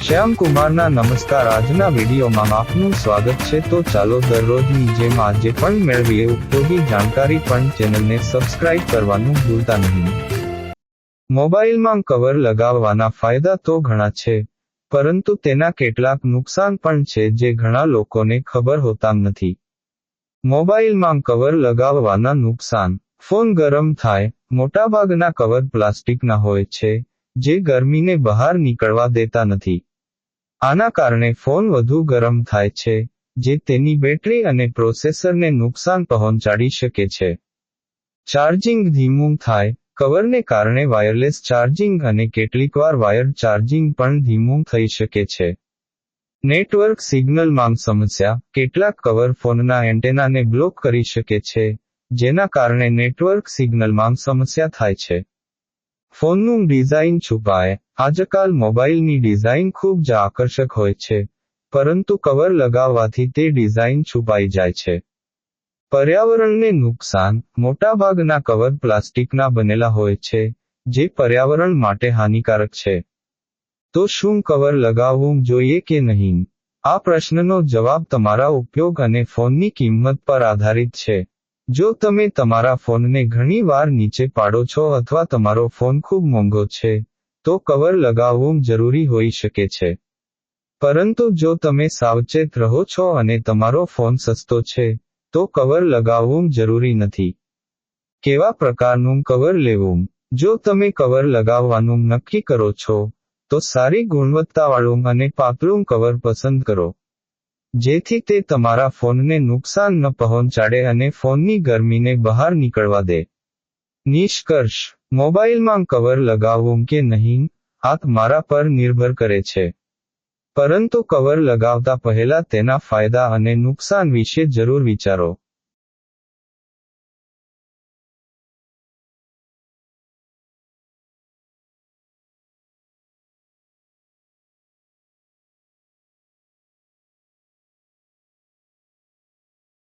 શ્યામ કુમારના નમસ્કાર. આજના વિડીયોમાં આપનું સ્વાગત છે. તો ચાલો દરરોજની જેમ આજે પણ મેળવીએ ઉપયોગી જાણકારી, પણ ચેનલને સબસ્ક્રાઇબ કરવાનું ભૂલતા નહીં. મોબાઈલમાં કવર લગાવવાના ફાયદા તો ઘણા છે, પરંતુ તેના કેટલાક નુકસાન પણ છે જે ઘણા લોકોને ખબર હોતા નથી. મોબાઈલમાં કવર લગાવવાના નુકસાન: ફોન ગરમ થાય. મોટાભાગના કવર પ્લાસ્ટિકના હોય છે, જે ગરમીને બહાર નીકળવા દેતા નથી. આના કારણે ફોન વધુ ગરમ થાય છે, જે તેની બેટરી અને પ્રોસેસરને નુકસાન પહોંચાડી શકે છે. ચાર્જિંગ ધીમું થાય. કવરને કારણે વાયરલેસ ચાર્જિંગ અને કેટલીકવાર વાયર્ડ ચાર્જિંગ પણ ધીમું થઈ શકે છે. નેટવર્ક સિગ્નલમાં સમસ્યા: કેટલાક કવર ફોનના એન્ટેનાને બ્લોક કરી શકે છે, જેના કારણે નેટવર્ક સિગ્નલમાં સમસ્યા થાય છે. ફોનનું ડિઝાઇન છુપાય. આજકાલ મોબાઈલની ડિઝાઇન ખૂબ જ આકર્ષક હોય છે, પરંતુ કવર લગાવવાથી તે ડિઝાઇન છુપાઈ જાય છે. પર્યાવરણને નુકસાન: મોટાભાગના કવર પ્લાસ્ટિકના બનેલા હોય છે, જે પર્યાવરણ માટે હાનિકારક છે. તો શું કવર લગાવવું જોઈએ કે નહીં? આ પ્રશ્નનો જવાબ તમારા ઉપયોગ અને ફોનની કિંમત પર આધારિત છે. જો તમે તમારા ફોનને ઘણી વાર નીચે પાડો છો અથવા તમારો ફોન ખૂબ મોંઘો છે, તો કવર લગાવવું જરૂરી હોઈ શકે છે. પરંતુ જો તમે સાવચેત રહો છો અને તમારો ફોન સસ્તો છે, તો કવર લગાવવું જરૂરી નથી. કેવા પ્રકારનું કવર લેવું? જો તમે કવર લગાવવાનું નક્કી કરો છો, તો સારી ગુણવત્તાવાળું અને પાતળું કવર પસંદ કરો, જેથી તે તમારા ફોનને નુકસાન ન પહોંચાડે અને ફોનની ગરમીને બહાર નીકળવા દે. નિષ્કર્ષ: મોબાઈલમાં કવર લગાવવું કે નહીં, આ તમારા પર નિર્ભર કરે છે. પરંતુ કવર લગાવતા પહેલા તેના ફાયદા અને નુકસાન વિશે જરૂર વિચારો.